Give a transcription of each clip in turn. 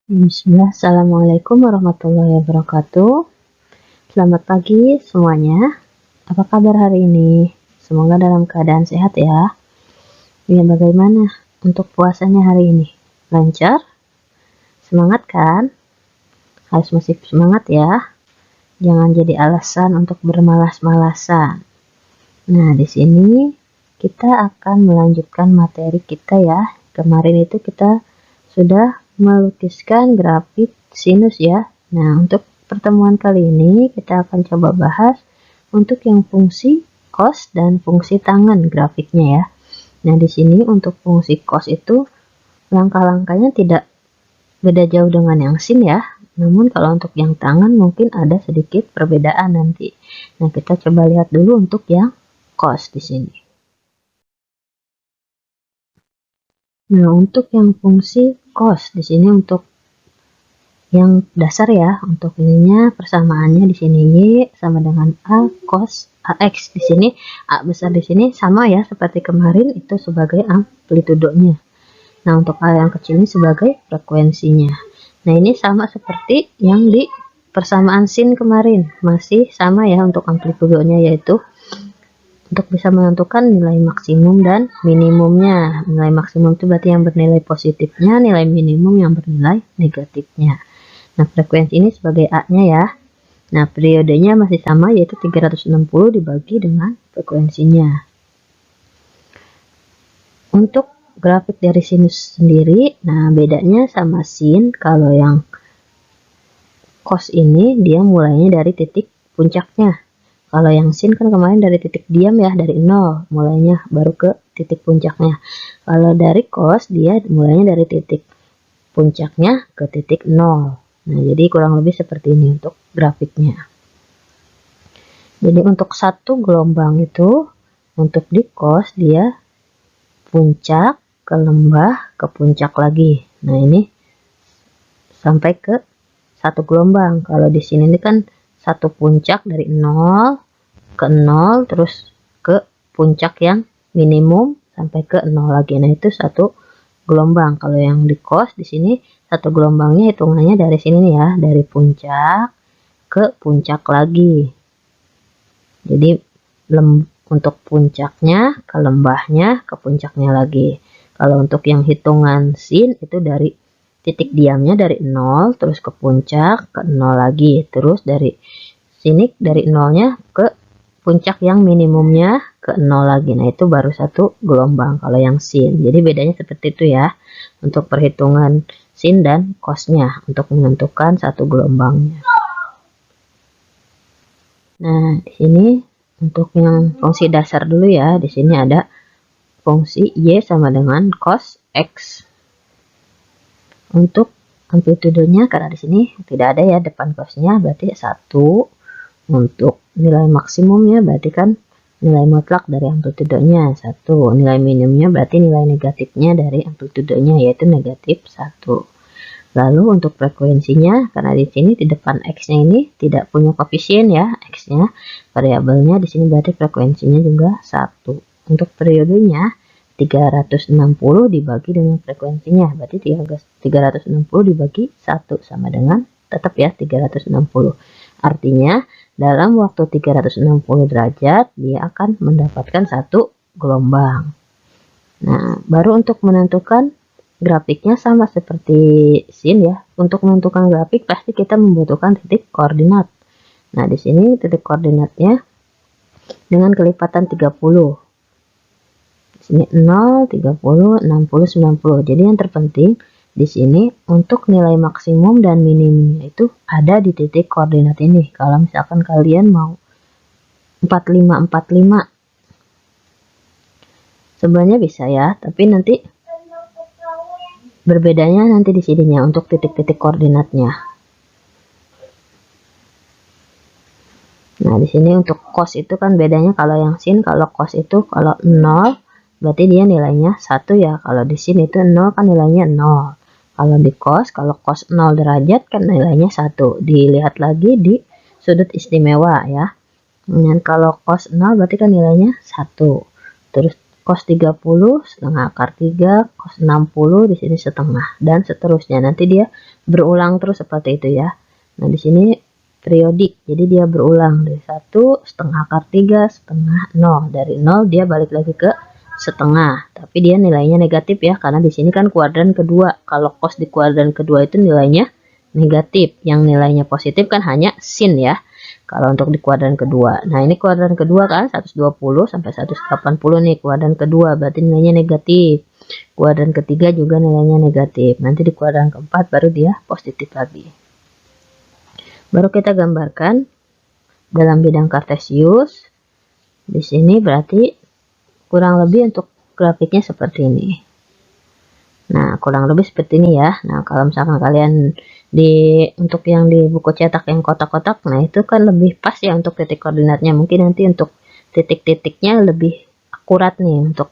Bismillah, Assalamualaikum warahmatullahi wabarakatuh. Selamat pagi semuanya. Apa kabar hari ini? Semoga dalam keadaan sehat ya. Ya, bagaimana untuk puasanya hari ini? Lancar? Semangat kan? Harus masih semangat ya. Jangan jadi alasan untuk bermalas-malasan. Nah, di sini kita akan melanjutkan materi kita ya. Kemarin itu kita sudah melukiskan grafik sinus ya. Nah, untuk pertemuan kali ini kita akan coba bahas untuk yang fungsi cos dan fungsi tangen grafiknya ya. Nah, di sini untuk fungsi cos itu langkah-langkahnya tidak beda jauh dengan yang sin ya. Namun kalau untuk yang tangen mungkin ada sedikit perbedaan nanti. Nah, kita coba lihat dulu untuk yang cos di sini. Nah, untuk yang fungsi cos di sini untuk yang dasar ya, untuk ininya persamaannya di sini Y sama dengan A cos AX. Di sini A besar di sini sama ya seperti kemarin itu sebagai amplitudonya. Nah, untuk A yang kecil ini sebagai frekuensinya. Nah, ini sama seperti yang di persamaan sin kemarin, masih sama ya untuk amplitudonya, yaitu untuk bisa menentukan nilai maksimum dan minimumnya. Nilai maksimum itu berarti yang bernilai positifnya, nilai minimum yang bernilai negatifnya. Nah, frekuensi ini sebagai A-nya ya. Nah, periodenya masih sama, yaitu 360 dibagi dengan frekuensinya. Untuk grafik dari sinus sendiri, nah bedanya sama sin, kalau yang cos ini dia mulainya dari titik puncaknya. Kalau yang sin kan kemarin dari titik diam ya, dari 0 mulainya baru ke titik puncaknya. Kalau dari cos dia mulainya dari titik puncaknya ke titik 0. Nah, jadi kurang lebih seperti ini untuk grafiknya. Jadi untuk satu gelombang itu, untuk di cos dia puncak ke lembah ke puncak lagi. Nah, ini sampai ke satu gelombang. Kalau di sini ini kan satu puncak dari 0 ke 0 terus ke puncak yang minimum sampai ke 0 lagi. Nah, itu satu gelombang. Kalau yang di cos di sini satu gelombangnya hitungannya dari sini nih ya, dari puncak ke puncak lagi. Jadi untuk puncaknya ke lembahnya ke puncaknya lagi. Kalau untuk yang hitungan sin itu dari titik diamnya dari 0 terus ke puncak ke 0 lagi, terus dari sini dari 0-nya ke puncak yang minimumnya ke 0 lagi. Nah, itu baru satu gelombang kalau yang sin. Jadi bedanya seperti itu ya untuk perhitungan sin dan cosnya untuk menentukan satu gelombangnya. Nah, di sini untuk yang fungsi dasar dulu ya. Di sini ada fungsi Y sama dengan cos X. Untuk amplitudenya karena di sini tidak ada ya depan cosnya, berarti 1. Untuk nilai maksimumnya berarti kan nilai mutlak dari amplitudenya 1. Nilai minimumnya berarti nilai negatifnya dari amplitudenya, yaitu negatif 1. Lalu untuk frekuensinya, karena di sini di depan X-nya ini tidak punya koefisien ya, X-nya variabelnya di sini berarti frekuensinya juga 1. Untuk periodenya 360 dibagi dengan frekuensinya, berarti 360 dibagi 1 sama dengan tetap ya 360. Artinya dalam waktu 360 derajat dia akan mendapatkan satu gelombang. Nah, baru untuk menentukan grafiknya sama seperti sin ya. Untuk menentukan grafik pasti kita membutuhkan titik koordinat. Nah, di sini titik koordinatnya dengan kelipatan 30. Di sini 0, 30, 60, 90. Jadi yang terpenting di sini untuk nilai maksimum dan minimumnya itu ada di titik koordinat ini. Kalau misalkan kalian mau 45 sebenarnya bisa ya, tapi nanti berbedanya nanti di sininya untuk titik-titik koordinatnya. Nah, di sini untuk cos itu kan bedanya, kalau yang sin, kalau cos itu kalau 0 berarti dia nilainya 1 ya. Kalau di sin itu 0 kan nilainya 0. Kalau di cos, kalau cos 0 derajat kan nilainya 1. Dilihat lagi di sudut istimewa ya. Dan kalau cos 0 berarti kan nilainya 1. Terus cos 30 setengah akar 3, cos 60 di sini setengah, dan seterusnya. Nanti dia berulang terus seperti itu ya. Nah, di sini periodik, jadi dia berulang dari 1 setengah akar 3 setengah 0, dari 0 dia balik lagi ke setengah, tapi dia nilainya negatif ya, karena di sini kan kuadran kedua. Kalau cos di kuadran kedua itu nilainya negatif, yang nilainya positif kan hanya sin ya, kalau untuk di kuadran kedua. Nah, ini kuadran kedua kan 120 sampai 180 nih, kuadran kedua berarti nilainya negatif. Kuadran ketiga juga nilainya negatif. Nanti di kuadran keempat baru dia positif lagi. Baru kita gambarkan dalam bidang kartesius. Di sini berarti kurang lebih untuk grafiknya seperti ini. Nah, kurang lebih seperti ini ya. Nah, kalau misalkan kalian untuk yang di buku cetak yang kotak-kotak, nah itu kan lebih pas ya untuk titik koordinatnya. Mungkin nanti untuk titik-titiknya lebih akurat nih untuk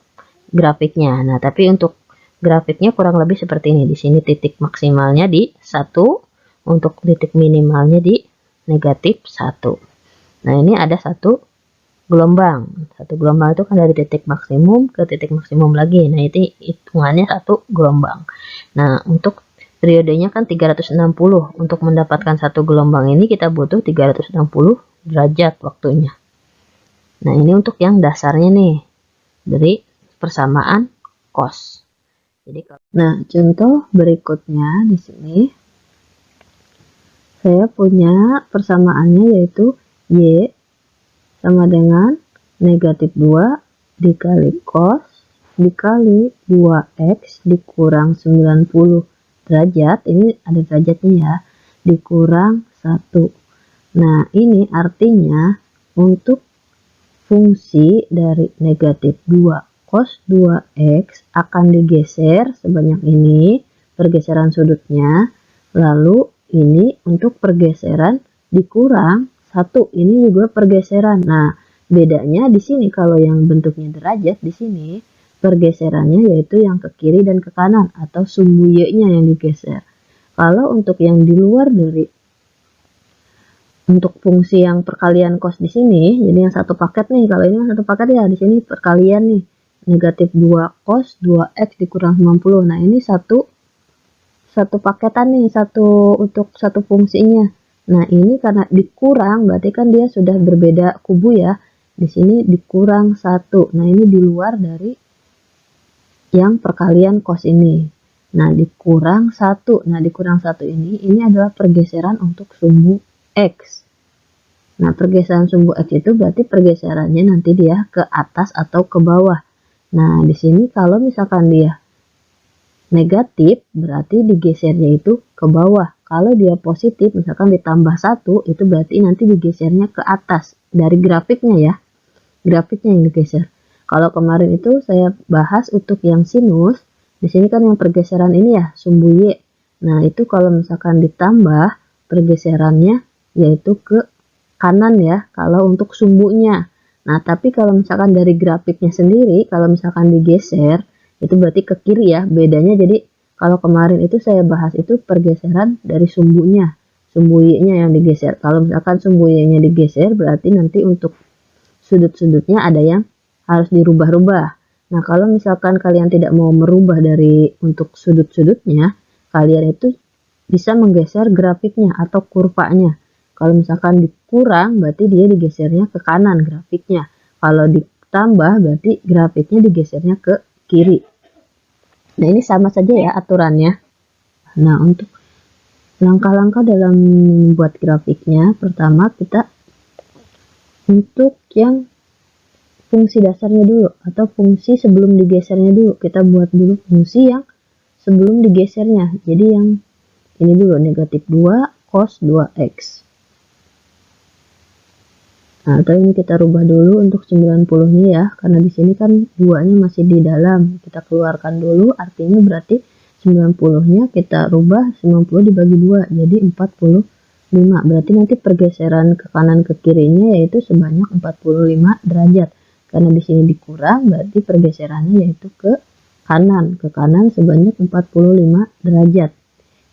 grafiknya. Nah, tapi untuk grafiknya kurang lebih seperti ini. Di sini titik maksimalnya di 1, untuk titik minimalnya di negatif 1. Nah, ini ada satu gelombang. Satu gelombang itu kan dari titik maksimum ke titik maksimum lagi. Nah, itu hitungannya satu gelombang. Nah, untuk periodenya kan 360. Untuk mendapatkan satu gelombang ini kita butuh 360 derajat waktunya. Nah, ini untuk yang dasarnya nih, dari persamaan cos. Nah, contoh berikutnya di sini saya punya persamaannya, yaitu Y sama dengan negatif 2 dikali cos dikali 2x dikurang 90 derajat, ini ada derajatnya ya, dikurang 1. Nah, ini artinya untuk fungsi dari negatif 2 cos 2x akan digeser sebanyak ini, pergeseran sudutnya, lalu ini untuk pergeseran dikurang 1, ini juga pergeseran. Nah, bedanya di sini kalau yang bentuknya derajat, di sini pergeserannya yaitu yang ke kiri dan ke kanan, atau sumbu Y-nya yang digeser. Kalau untuk yang di luar dari untuk fungsi yang perkalian cos di sini, jadi yang satu paket nih, kalau ini satu paket ya, di sini perkalian nih, negatif 2 cos 2x dikurang 90. Nah, ini satu paketan nih, untuk satu fungsinya. Nah, ini karena dikurang berarti kan dia sudah berbeda kubu ya. Di sini dikurang 1. Nah, ini di luar dari yang perkalian cos ini. Nah, dikurang 1. Nah, dikurang 1 ini adalah pergeseran untuk sumbu X. Nah, pergeseran sumbu X itu berarti pergeserannya nanti dia ke atas atau ke bawah. Nah, di sini kalau misalkan dia negatif, berarti digesernya itu ke bawah. Kalau dia positif, misalkan ditambah 1, itu berarti nanti digesernya ke atas. Dari grafiknya ya, grafiknya yang digeser. Kalau kemarin itu saya bahas untuk yang sinus, di sini kan yang pergeseran ini ya, sumbu Y. Nah, itu kalau misalkan ditambah, pergeserannya yaitu ke kanan ya, kalau untuk sumbunya. Nah, tapi kalau misalkan dari grafiknya sendiri, kalau misalkan digeser, itu berarti ke kiri ya, bedanya. Jadi kalau kemarin itu saya bahas itu pergeseran dari sumbunya, sumbu Y-nya yang digeser. Kalau misalkan sumbu Y-nya digeser, berarti nanti untuk sudut-sudutnya ada yang harus dirubah-rubah. Nah, kalau misalkan kalian tidak mau merubah dari untuk sudut-sudutnya, kalian itu bisa menggeser grafiknya atau kurvanya. Kalau misalkan dikurang, berarti dia digesernya ke kanan grafiknya. Kalau ditambah, berarti grafiknya digesernya ke kiri. Nah, ini sama saja ya aturannya. Nah, untuk langkah-langkah dalam membuat grafiknya, pertama kita untuk yang fungsi dasarnya dulu, atau fungsi sebelum digesernya dulu. Kita buat dulu fungsi yang sebelum digesernya. Jadi yang ini dulu, negatif 2 cos 2x. Nah, atau ini kita rubah dulu untuk 90-nya ya, karena di sini kan 2-nya masih di dalam. Kita keluarkan dulu, artinya berarti 90-nya kita rubah 90 dibagi 2, jadi 45. Berarti nanti pergeseran ke kanan ke kirinya yaitu sebanyak 45 derajat. Karena di sini dikurang, berarti pergeserannya yaitu ke kanan sebanyak 45 derajat.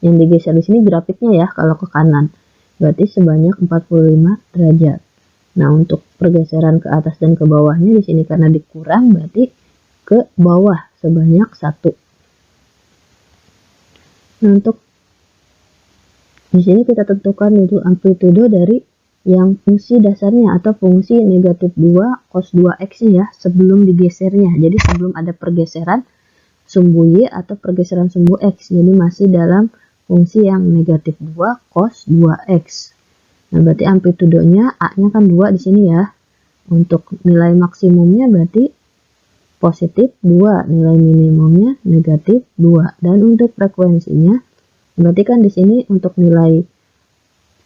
Yang digeser di sini grafiknya ya, kalau ke kanan berarti sebanyak 45 derajat. Nah, untuk pergeseran ke atas dan ke bawahnya di sini karena dikurang, berarti ke bawah sebanyak 1. Nah, untuk di sini kita tentukan untuk amplitudo dari yang fungsi dasarnya atau fungsi negatif 2 cos 2x ya, sebelum digesernya. Jadi sebelum ada pergeseran sumbu y atau pergeseran sumbu x. Jadi masih dalam fungsi yang negatif 2 cos 2x. Nah, berarti amplitudonya A-nya kan 2 di sini ya. Untuk nilai maksimumnya berarti positif 2, nilai minimumnya negatif 2. Dan untuk frekuensinya berarti kan di sini untuk nilai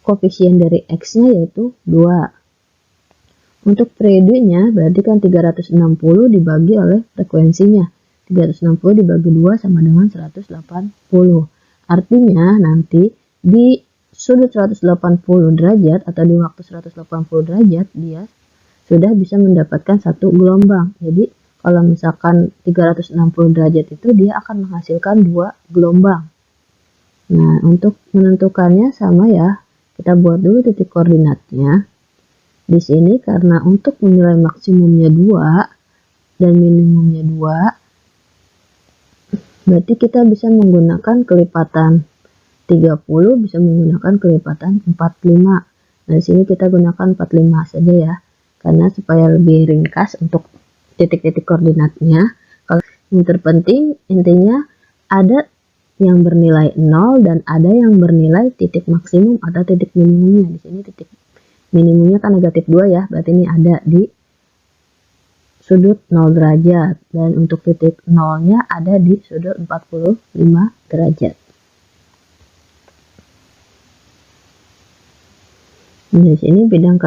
koefisien dari x-nya yaitu 2. Untuk periodenya berarti kan 360 dibagi oleh frekuensinya. 360 dibagi 2 sama dengan 180. Artinya nanti di sudut 180 derajat atau di waktu 180 derajat dia sudah bisa mendapatkan satu gelombang. Jadi kalau misalkan 360 derajat itu dia akan menghasilkan 2 gelombang. Nah, untuk menentukannya sama ya, kita buat dulu titik koordinatnya. Di sini karena untuk menilai maksimumnya 2 dan minimumnya 2, berarti kita bisa menggunakan kelipatan 30, bisa menggunakan kelipatan 45. Nah, di sini kita gunakan 45 saja ya, karena supaya lebih ringkas untuk titik-titik koordinatnya. Kalau yang terpenting intinya ada yang bernilai 0 dan ada yang bernilai titik maksimum atau titik minimumnya. Di sini titik minimumnya kan negatif 2 ya, berarti ini ada di sudut 0 derajat dan untuk titik 0-nya ada di sudut 45 derajat. Di sini bidang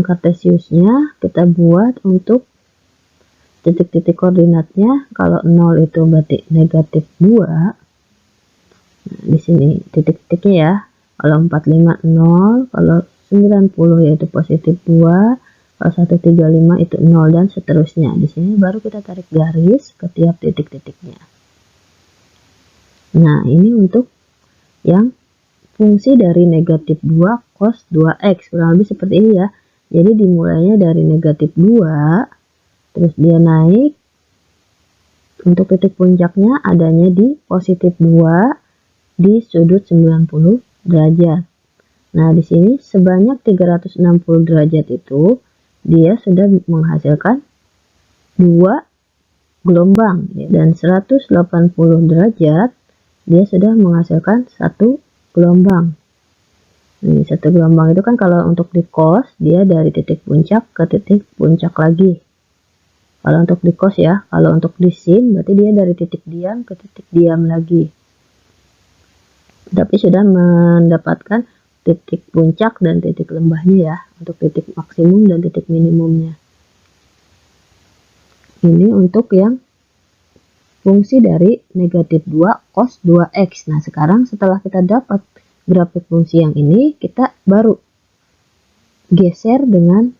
kartesiusnya kita buat untuk titik-titik koordinatnya. Kalau 0 itu berarti negatif 2. Nah, di sini titik-titiknya ya. Kalau 45 0, kalau 90 yaitu positif 2, kalau 135 itu 0 dan seterusnya. Di sini baru kita tarik garis ke tiap titik-titiknya. Nah, ini untuk yang fungsi dari negatif 2 cos 2x. Kurang lebih seperti ini ya. Jadi dimulainya dari negatif 2. Terus dia naik, untuk titik puncaknya adanya di positif 2 di sudut 90 derajat. Nah, di sini sebanyak 360 derajat itu dia sudah menghasilkan 2 gelombang dan 180 derajat dia sudah menghasilkan 1 gelombang. Ini 1 gelombang itu kan kalau untuk di cos dia dari titik puncak ke titik puncak lagi. Kalau untuk di cos ya, kalau untuk di sin berarti dia dari titik diam ke titik diam lagi. Tapi sudah mendapatkan titik puncak dan titik lembahnya ya, untuk titik maksimum dan titik minimumnya. Ini untuk yang fungsi dari negatif 2 cos 2x. Nah, sekarang setelah kita dapat grafik fungsi yang ini, kita baru geser dengan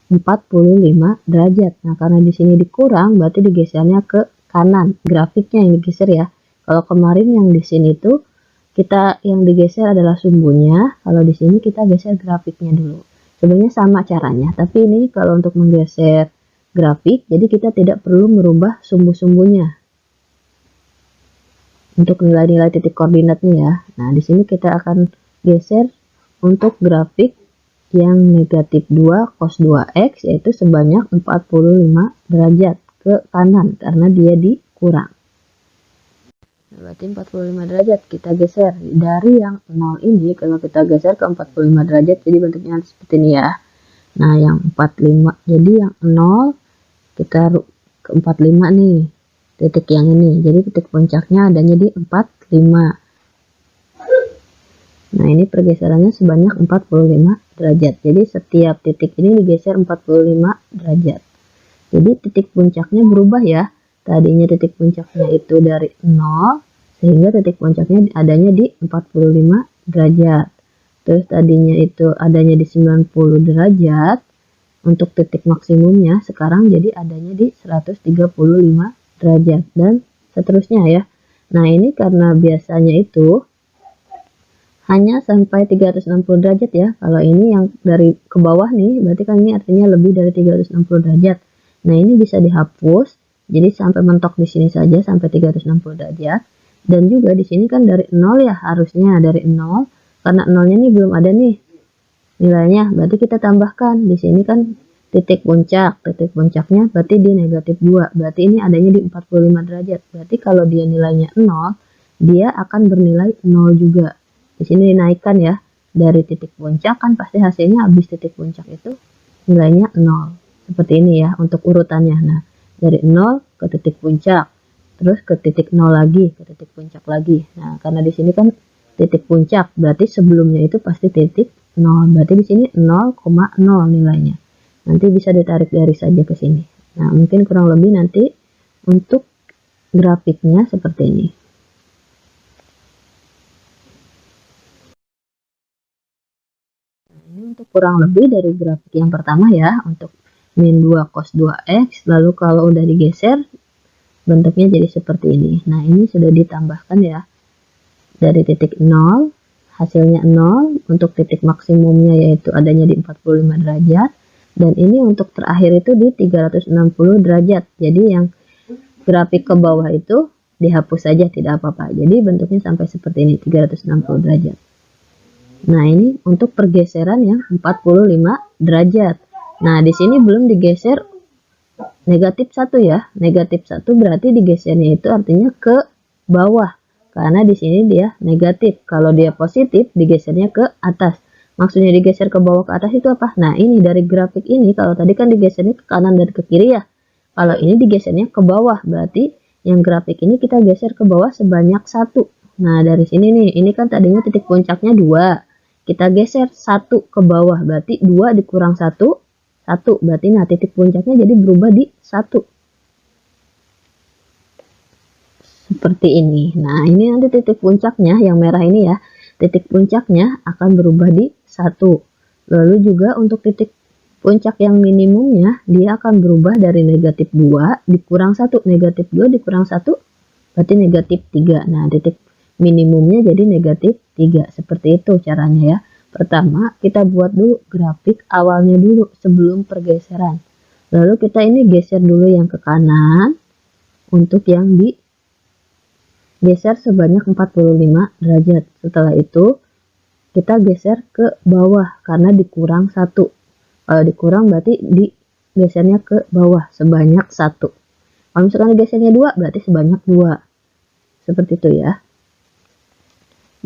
45 derajat. Nah, karena di sini dikurang, berarti digesernya ke kanan. Grafiknya yang digeser ya. Kalau kemarin yang di sini tuh kita yang digeser adalah sumbunya. Kalau di sini kita geser grafiknya dulu. Sebenarnya sama caranya, tapi ini kalau untuk menggeser grafik, jadi kita tidak perlu merubah sumbu-sumbunya. Untuk nilai-nilai titik koordinatnya ya. Nah, di sini kita akan geser untuk grafik yang negatif 2 cos 2x yaitu sebanyak 45 derajat ke kanan karena dia dikurang. Berarti 45 derajat kita geser dari yang 0 ini, kalau kita geser ke 45 derajat jadi bentuknya seperti ini ya. Nah, yang 45 jadi yang 0 kita ke 45 nih, titik yang ini. Jadi titik puncaknya adanya di 45. Nah, ini pergeserannya sebanyak 45 derajat. Jadi setiap titik ini digeser 45 derajat. Jadi titik puncaknya berubah ya. Tadinya titik puncaknya itu dari 0 sehingga titik puncaknya adanya di 45 derajat. Terus tadinya itu adanya di 90 derajat. Untuk titik maksimumnya sekarang jadi adanya di 135 derajat dan seterusnya ya. Nah, ini karena biasanya itu hanya sampai 360 derajat ya. Kalau ini yang dari ke bawah nih, berarti kan ini artinya lebih dari 360 derajat. Nah, ini bisa dihapus Jadi sampai mentok di sini saja sampai 360 derajat. Dan juga di sini kan dari 0 ya, harusnya dari 0. Karena 0-nya nih belum ada nih nilainya, berarti kita tambahkan. Di sini kan titik puncak, titik puncaknya berarti di negatif 2. Berarti ini adanya di 45 derajat. Berarti kalau dia nilainya 0, dia akan bernilai 0 juga. Di sini dinaikkan ya. Dari titik puncak kan pasti hasilnya habis titik puncak itu nilainya 0. Seperti ini ya untuk urutannya. Nah, dari 0 ke titik puncak, terus ke titik 0 lagi, ke titik puncak lagi. Nah, karena di sini kan titik puncak, berarti sebelumnya itu pasti titik 0. Berarti di sini 0,0 nilainya. Nanti bisa ditarik garis saja ke sini. Nah, mungkin kurang lebih nanti untuk grafiknya seperti ini. Nah, ini untuk kurang lebih dari grafik yang pertama ya, untuk min 2 cos 2x, lalu kalau udah digeser bentuknya jadi seperti ini. Nah, ini sudah ditambahkan ya. Dari titik 0, hasilnya 0, untuk titik maksimumnya yaitu adanya di 45 derajat, dan ini untuk terakhir itu di 360 derajat. Jadi yang grafik ke bawah itu dihapus saja, tidak apa-apa. Jadi bentuknya sampai seperti ini, 360 derajat. Nah, ini untuk pergeseran yang 45 derajat. Nah, di sini belum digeser negatif 1 ya. Negatif 1 berarti digesernya itu artinya ke bawah. Karena di sini dia negatif. Kalau dia positif, digesernya ke atas. Maksudnya digeser ke bawah ke atas itu apa? Nah, ini dari grafik ini, kalau tadi kan digesernya ke kanan dan ke kiri ya. Kalau ini digesernya ke bawah, berarti yang grafik ini kita geser ke bawah sebanyak 1. Nah, dari sini nih, ini kan tadinya titik puncaknya 2. Kita geser 1 ke bawah, berarti 2 dikurang 1, 1. Berarti nah titik puncaknya jadi berubah di 1. Seperti ini. Nah, ini nanti titik puncaknya yang merah ini ya. Titik puncaknya akan berubah di 1. Lalu juga untuk titik puncak yang minimumnya, dia akan berubah dari negatif 2 dikurang 1. Negatif 2 dikurang 1 berarti negatif 3. Nah, titik minimumnya jadi negatif 3. Seperti itu caranya ya. Pertama, kita buat dulu grafik awalnya dulu sebelum pergeseran. Lalu kita ini geser dulu yang ke kanan untuk yang digeser sebanyak 45 derajat. Setelah itu, kita geser ke bawah karena dikurang 1. Kalau dikurang berarti digesernya ke bawah sebanyak 1. Kalau misalkan digesernya 2 berarti sebanyak 2. Seperti itu ya.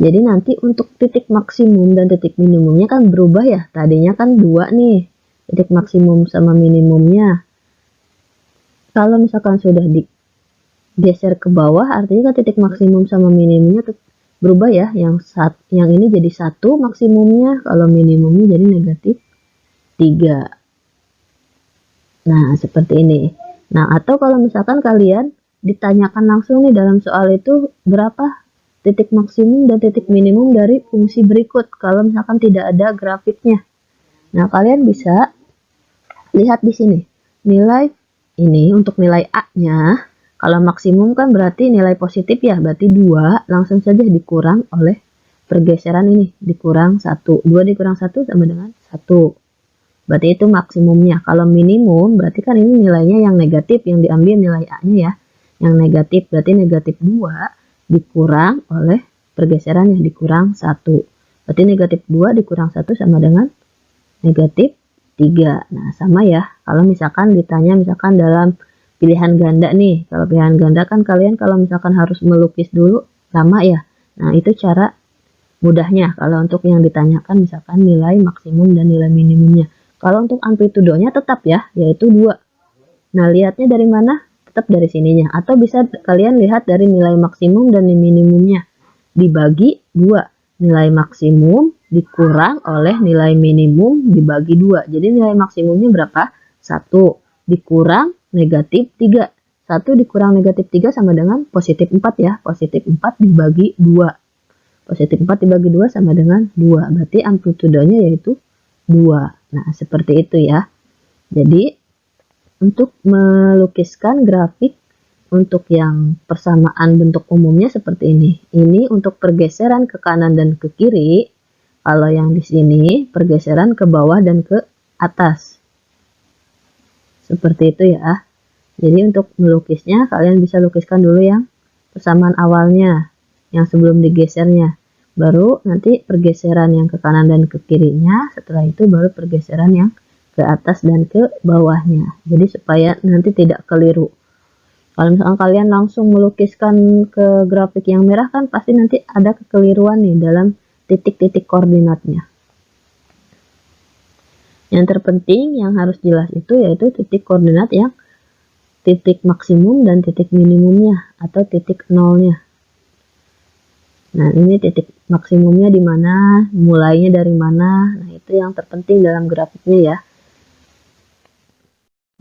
Jadi nanti untuk titik maksimum dan titik minimumnya kan berubah ya. Tadinya kan 2 nih. Titik maksimum sama minimumnya. Kalau misalkan sudah digeser ke bawah, artinya kan titik maksimum sama minimumnya berubah ya. Yang ini jadi 1 maksimumnya. Kalau minimumnya jadi negatif 3. Nah, seperti ini. Nah, atau kalau misalkan kalian ditanyakan langsung nih dalam soal itu berapa titik maksimum dan titik minimum dari fungsi berikut kalau misalkan tidak ada grafiknya. Nah, kalian bisa lihat di sini. Nilai ini untuk nilai A-nya, kalau maksimum kan berarti nilai positif ya, berarti 2 langsung saja dikurang oleh pergeseran ini, dikurang 1. 2 dikurang 1 sama dengan 1. Berarti itu maksimumnya. Kalau minimum berarti kan ini nilainya yang negatif, yang diambil nilai A-nya ya. Yang negatif berarti negatif 2 dikurang oleh pergeseran yang dikurang 1. Berarti negatif 2 dikurang 1 sama dengan negatif 3. Nah, sama ya. Kalau misalkan ditanya misalkan dalam pilihan ganda nih. Kalau pilihan ganda kan kalian kalau misalkan harus melukis dulu lama ya. Nah, itu cara mudahnya. Kalau untuk yang ditanyakan misalkan nilai maksimum dan nilai minimumnya. Kalau untuk amplitudonya tetap ya, yaitu 2. Nah, lihatnya dari mana? Tetap dari sininya. Atau bisa kalian lihat dari nilai maksimum dan minimumnya. Dibagi 2. Nilai maksimum dikurang oleh nilai minimum dibagi 2. Jadi nilai maksimumnya berapa? 1 dikurang negatif 3. 1 dikurang negatif 3 sama dengan positif 4 ya. Positif 4 dibagi 2. Positif 4 dibagi 2 sama dengan 2. Berarti amplitudenya yaitu 2. Nah, seperti itu ya. Jadi, untuk melukiskan grafik untuk yang persamaan bentuk umumnya seperti ini. Ini untuk pergeseran ke kanan dan ke kiri. Kalau yang di sini pergeseran ke bawah dan ke atas. Seperti itu ya. Jadi untuk melukisnya kalian bisa lukiskan dulu yang persamaan awalnya, yang sebelum digesernya. Baru nanti pergeseran yang ke kanan dan ke kirinya, setelah itu baru pergeseran yang ke atas dan ke bawahnya. Jadi supaya nanti tidak keliru. Kalau misalkan kalian langsung melukiskan ke grafik yang merah kan pasti nanti ada kekeliruan nih dalam titik-titik koordinatnya. Yang terpenting yang harus jelas itu yaitu titik koordinat yang titik maksimum dan titik minimumnya atau titik nolnya. Nah, ini titik maksimumnya di mana, mulainya dari mana. Nah, itu yang terpenting dalam grafiknya ya.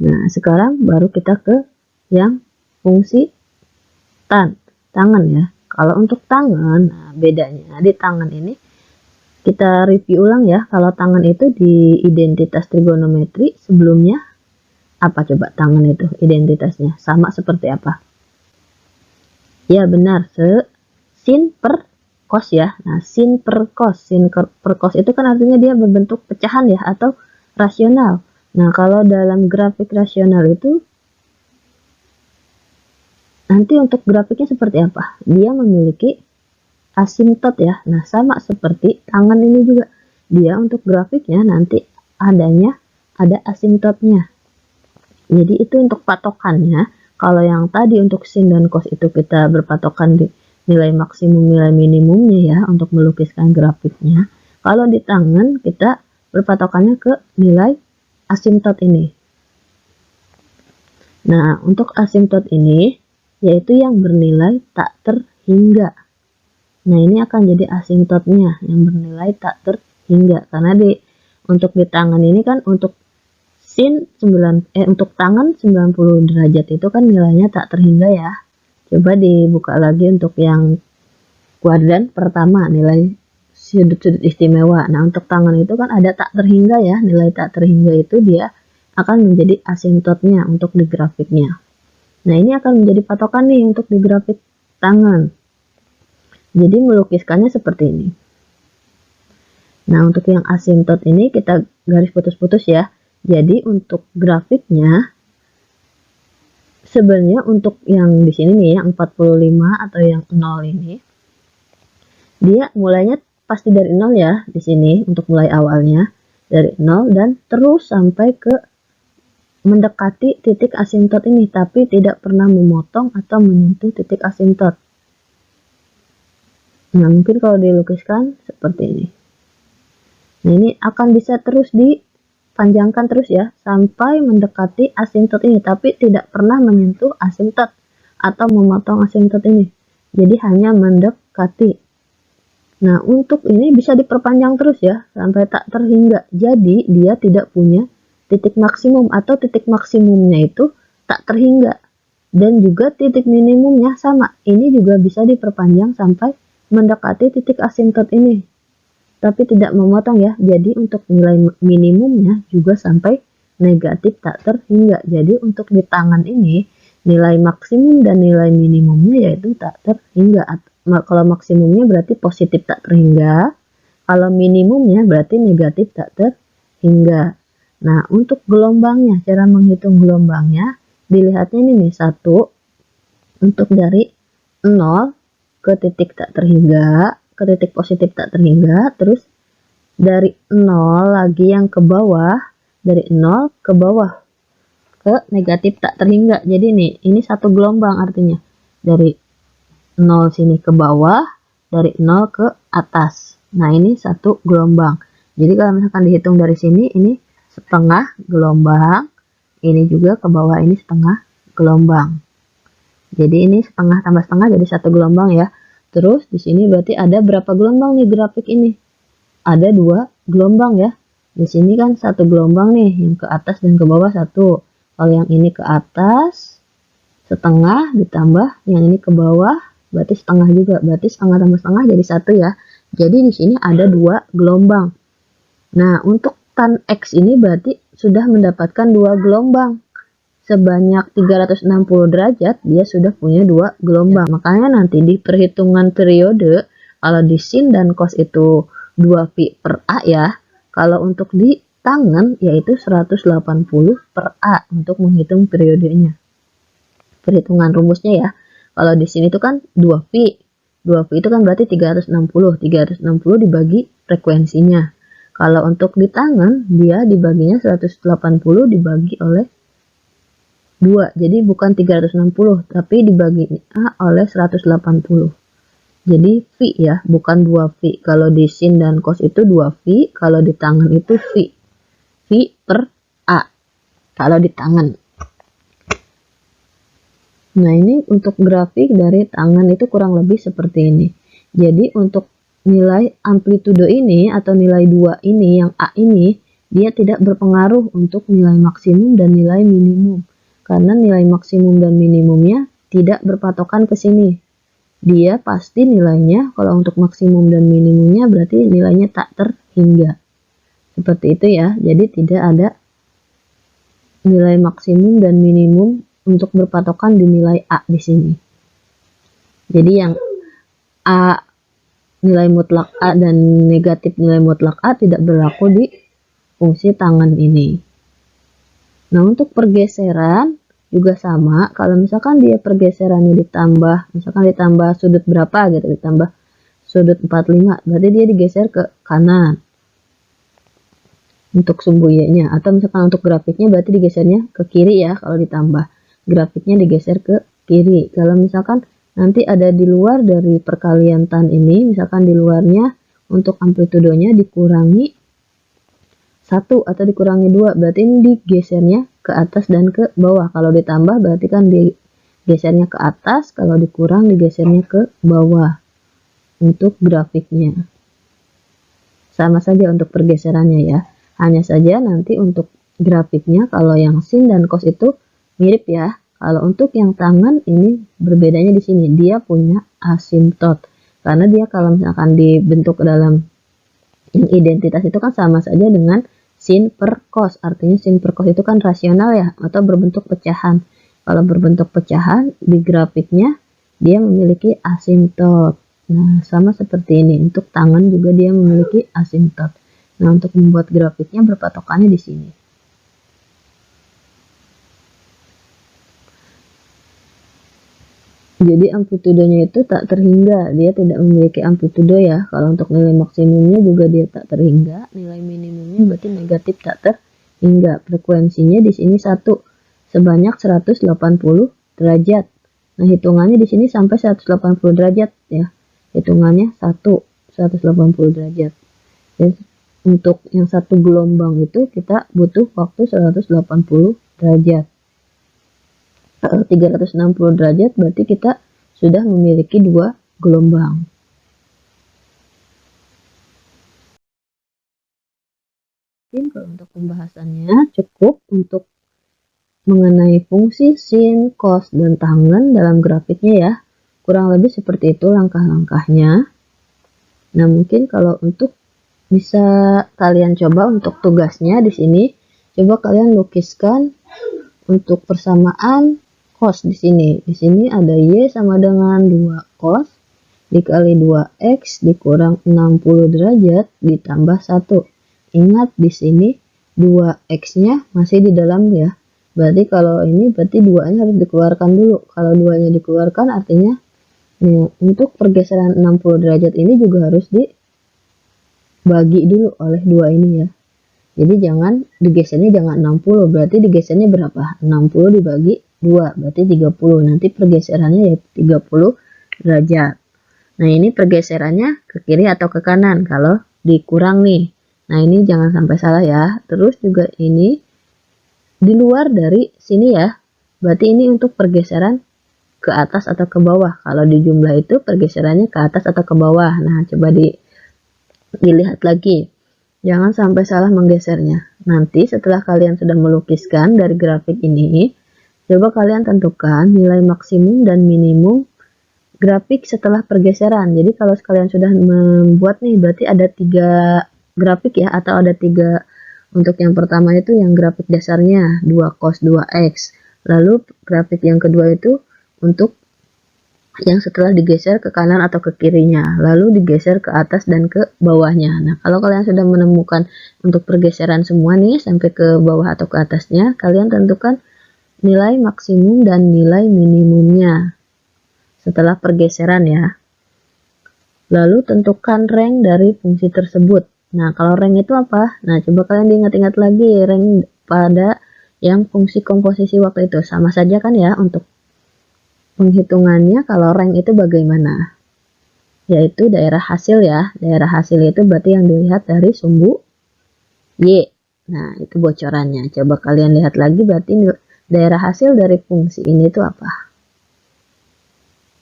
Nah, sekarang baru kita ke yang fungsi tangan ya. Kalau untuk tangan, nah bedanya di tangan ini kita review ulang ya. Kalau tangan itu di identitas trigonometri sebelumnya apa coba tangan itu identitasnya? Sama seperti apa? Ya benar, sin per cos ya. Nah, sin per cos. Sin per cos itu kan artinya dia berbentuk pecahan ya atau rasional. Nah, kalau dalam grafik rasional itu nanti untuk grafiknya seperti apa? Dia memiliki asimtot ya. Nah, sama seperti tangan ini juga. Dia untuk grafiknya nanti ada asimtotnya. Jadi itu untuk patokannya. Kalau yang tadi untuk sin dan cos itu kita berpatokan di nilai maksimum, nilai minimumnya ya untuk melukiskan grafiknya. Kalau di tangan kita berpatokannya ke nilai asimtot ini. Nah, untuk asimtot ini yaitu yang bernilai tak terhingga. Nah, ini akan jadi asimtotnya yang bernilai tak terhingga karena untuk di tangan ini kan untuk sin untuk tangan 90 derajat itu kan nilainya tak terhingga ya. Coba dibuka lagi untuk yang kuadran pertama nilai sudut-sudut istimewa. Nah, untuk tangan itu kan ada tak terhingga ya. Nilai tak terhingga itu dia akan menjadi asimtotnya untuk di grafiknya. Nah, ini akan menjadi patokan nih untuk di grafik tangan. Jadi melukiskannya seperti ini. Nah, untuk yang asimtot ini kita garis putus-putus ya. Jadi untuk grafiknya sebenarnya untuk yang di sini nih yang 45 atau yang 0 ini dia mulainya pasti dari 0 ya di sini untuk mulai awalnya dari 0 dan terus sampai ke mendekati titik asimtot ini tapi tidak pernah memotong atau menyentuh titik asimtot. Nah, mungkin kalau dilukiskan seperti ini. Nah, ini akan bisa terus dipanjangkan terus ya, sampai mendekati asimtot ini, tapi tidak pernah menyentuh asimtot atau memotong asimtot ini. Jadi hanya mendekati. Nah, untuk ini bisa diperpanjang terus ya, sampai tak terhingga. Jadi, dia tidak punya titik maksimum atau titik maksimumnya itu tak terhingga. Dan juga titik minimumnya sama. Ini juga bisa diperpanjang sampai mendekati titik asimtot ini tapi tidak memotong ya. Jadi untuk nilai minimumnya juga sampai negatif tak terhingga. Jadi untuk di tangan ini nilai maksimum dan nilai minimumnya yaitu tak terhingga. Kalau maksimumnya berarti positif tak terhingga, kalau minimumnya berarti negatif tak terhingga. Nah, untuk gelombangnya, cara menghitung gelombangnya dilihatnya ini nih, satu untuk dari 0 ke titik tak terhingga, ke titik positif tak terhingga, terus dari 0 lagi yang ke bawah, dari 0 ke bawah ke negatif tak terhingga. Jadi nih, ini satu gelombang artinya. Dari 0 sini ke bawah, dari 0 ke atas. Nah, ini satu gelombang. Jadi kalau misalkan dihitung dari sini, ini setengah gelombang, ini juga ke bawah ini setengah gelombang. Jadi ini setengah tambah setengah jadi satu gelombang ya. Terus di sini berarti ada berapa gelombang nih grafik ini? Ada 2 gelombang ya. Di sini kan satu gelombang nih, yang ke atas dan ke bawah satu. Kalau yang ini ke atas setengah ditambah yang ini ke bawah berarti setengah juga. Berarti setengah tambah setengah jadi satu ya. Jadi di sini ada 2 gelombang. Nah, untuk tan X ini berarti sudah mendapatkan 2 gelombang. Sebanyak 360 derajat dia sudah punya 2 gelombang. Makanya nanti di perhitungan periode kalau di sin dan cos itu 2pi per A ya. Kalau untuk di tangan yaitu 180 per A untuk menghitung periodenya. perhitungan rumusnya ya. Kalau di sini tuh kan 2V. 2V itu kan berarti 360. 360 dibagi frekuensinya. Kalau untuk di tangan, dia dibaginya 180 dibagi oleh 2. Jadi bukan 360, tapi dibagi oleh 180. Jadi V ya, bukan 2V. Kalau di sin dan cos itu 2V, kalau di tangan itu V. V per A. Kalau di tangan. Nah, ini untuk grafik dari tangan itu kurang lebih seperti ini. Jadi untuk nilai amplitudo ini atau nilai 2 ini, yang A ini, dia tidak berpengaruh untuk nilai maksimum dan nilai minimum. Karena nilai maksimum dan minimumnya tidak berpatokan ke sini. Dia pasti nilainya, kalau untuk maksimum dan minimumnya berarti nilainya tak terhingga. Seperti itu ya, jadi tidak ada nilai maksimum dan minimum untuk berpatokan di nilai A di sini. Jadi yang A, nilai mutlak A dan negatif nilai mutlak A tidak berlaku di fungsi tangan ini. Nah, untuk pergeseran juga sama. Kalau misalkan dia pergeserannya ditambah, misalkan ditambah sudut berapa gitu, ditambah sudut 45, berarti dia digeser ke kanan untuk sumbu Y-nya. Atau misalkan untuk grafiknya berarti digesernya ke kiri ya, kalau ditambah. Grafiknya digeser ke kiri. Kalau misalkan nanti ada di luar dari perkalian tan ini, misalkan di luarnya untuk amplitudonya dikurangi 1 atau dikurangi 2, berarti ini digesernya ke atas dan ke bawah. Kalau ditambah berarti kan digesernya ke atas, kalau dikurang digesernya ke bawah untuk grafiknya. Sama saja untuk pergeserannya ya. Hanya saja nanti untuk grafiknya kalau yang sin dan cos itu mirip ya. Kalau untuk yang tangan ini berbedanya di sini, dia punya asimtot. Karena dia kalau misalkan dibentuk dalam yang identitas itu kan sama saja dengan sin per cos. Artinya sin per cos itu kan rasional ya, atau berbentuk pecahan. Kalau berbentuk pecahan di grafiknya dia memiliki asimtot. Nah, sama seperti ini. Untuk tangan juga dia memiliki asimtot. Nah, untuk membuat grafiknya berpatokannya di sini. Jadi amplitudonya itu tak terhingga, dia tidak memiliki amplitudo ya. Kalau untuk nilai maksimumnya juga dia tak terhingga, nilai minimumnya berarti negatif tak terhingga. Frekuensinya di sini 1 sebanyak 180 derajat. Nah, hitungannya di sini sampai 180 derajat ya. Hitungannya 180 derajat. Dan untuk yang satu gelombang itu kita butuh waktu 180 derajat. 360 derajat berarti kita sudah memiliki 2 gelombang. Mungkin kalau untuk pembahasannya cukup untuk mengenai fungsi sin, cos, dan tangen dalam grafiknya ya. Kurang lebih seperti itu langkah-langkahnya. Nah, mungkin kalau untuk bisa kalian coba untuk tugasnya di sini, coba kalian lukiskan untuk persamaan cos di sini. Di sini ada Y sama dengan 2 cos dikali 2X dikurang 60 derajat ditambah 1. Ingat di sini 2X-nya masih di dalam ya. Berarti kalau ini berarti 2-nya harus dikeluarkan dulu. Kalau 2-nya dikeluarkan artinya untuk pergeseran 60 derajat ini juga harus dibagi dulu oleh 2 ini ya. Jadi jangan digesernya jangan 60, berarti digesernya berapa? 60 dibagi 2, berarti 30. Nanti pergeserannya ya 30 derajat. Nah, ini pergeserannya ke kiri atau ke kanan kalau dikurang nih. Nah, ini jangan sampai salah ya. Terus juga ini di luar dari sini ya. Berarti ini untuk pergeseran ke atas atau ke bawah. Kalau di jumlah itu pergeserannya ke atas atau ke bawah. Nah, coba dilihat lagi. Jangan sampai salah menggesernya. Nanti setelah kalian sudah melukiskan dari grafik ini, coba kalian tentukan nilai maksimum dan minimum grafik setelah pergeseran. Jadi kalau kalian sudah membuat nih, berarti ada 3 grafik ya, atau ada 3. Untuk yang pertama itu yang grafik dasarnya 2 cos 2x. Lalu grafik yang kedua itu untuk yang setelah digeser ke kanan atau ke kirinya, lalu digeser ke atas dan ke bawahnya. Nah, kalau kalian sudah menemukan untuk pergeseran semua nih sampai ke bawah atau ke atasnya, kalian tentukan nilai maksimum dan nilai minimumnya setelah pergeseran ya. Lalu tentukan rank dari fungsi tersebut. Nah, kalau rank itu apa? Nah, coba kalian diingat-ingat lagi rank pada yang fungsi komposisi waktu itu. Sama saja kan ya untuk penghitungannya. Kalau rank itu bagaimana? Yaitu daerah hasil ya. Daerah hasil itu berarti yang dilihat dari sumbu Y. Nah, itu bocorannya. Coba kalian lihat lagi berarti daerah hasil dari fungsi ini itu apa?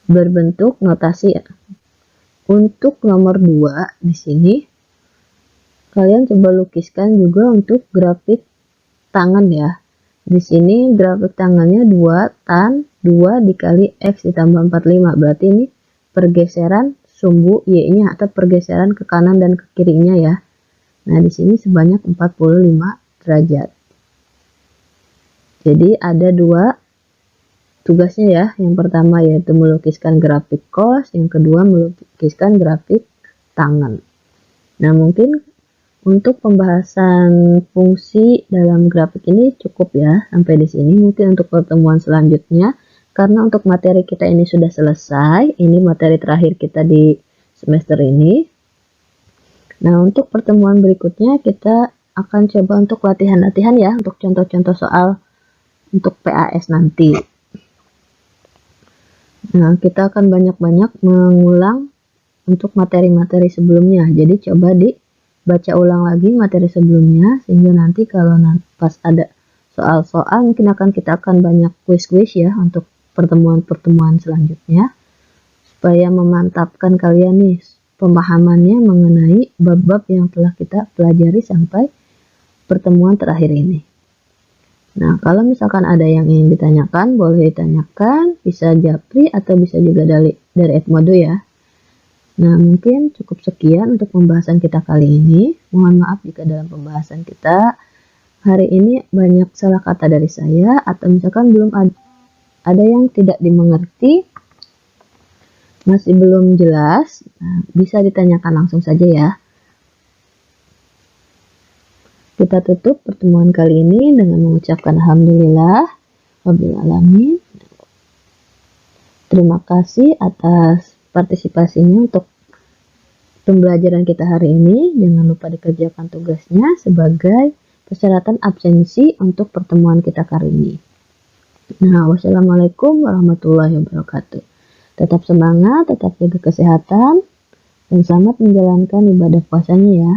Berbentuk notasi ya. Untuk nomor 2 di sini kalian coba lukiskan juga untuk grafik tangan ya. Di sini grafik tangannya 2 tan 2 dikali X ditambah 45. Berarti ini pergeseran sumbu Y-nya atau pergeseran ke kanan dan ke kirinya ya. Nah, di sini sebanyak 45 derajat. Jadi ada 2 tugasnya ya. Yang pertama yaitu melukiskan grafik cos, yang kedua melukiskan grafik tangan. Nah, mungkin untuk pembahasan fungsi dalam grafik ini cukup ya sampai di sini. Mungkin untuk pertemuan selanjutnya, karena untuk materi kita ini sudah selesai, ini materi terakhir kita di semester ini. Nah, untuk pertemuan berikutnya kita akan coba untuk latihan-latihan ya, untuk contoh-contoh soal untuk PAS nanti. Nah, kita akan banyak-banyak mengulang untuk materi-materi sebelumnya. Jadi coba dibaca ulang lagi materi sebelumnya, sehingga nanti kalau pas ada soal-soal mungkin kita akan banyak kuis-kuis ya untuk pertemuan-pertemuan selanjutnya, supaya memantapkan kalian nih pemahamannya mengenai bab-bab yang telah kita pelajari sampai pertemuan terakhir ini. Nah, kalau misalkan ada yang ingin ditanyakan, boleh ditanyakan, bisa japri atau bisa juga dari Edmodo ya. Nah, mungkin cukup sekian untuk pembahasan kita kali ini. Mohon maaf jika dalam pembahasan kita hari ini banyak salah kata dari saya, atau misalkan belum ada yang tidak dimengerti, masih belum jelas, nah, bisa ditanyakan langsung saja ya. Kita tutup pertemuan kali ini dengan mengucapkan alhamdulillah rabbil alamin. Terima kasih atas partisipasinya untuk pembelajaran kita hari ini. Jangan lupa dikerjakan tugasnya sebagai persyaratan absensi untuk pertemuan kita kali ini. Nah, wassalamualaikum warahmatullahi wabarakatuh. Tetap semangat, tetap jaga kesehatan, dan selamat menjalankan ibadah puasanya ya.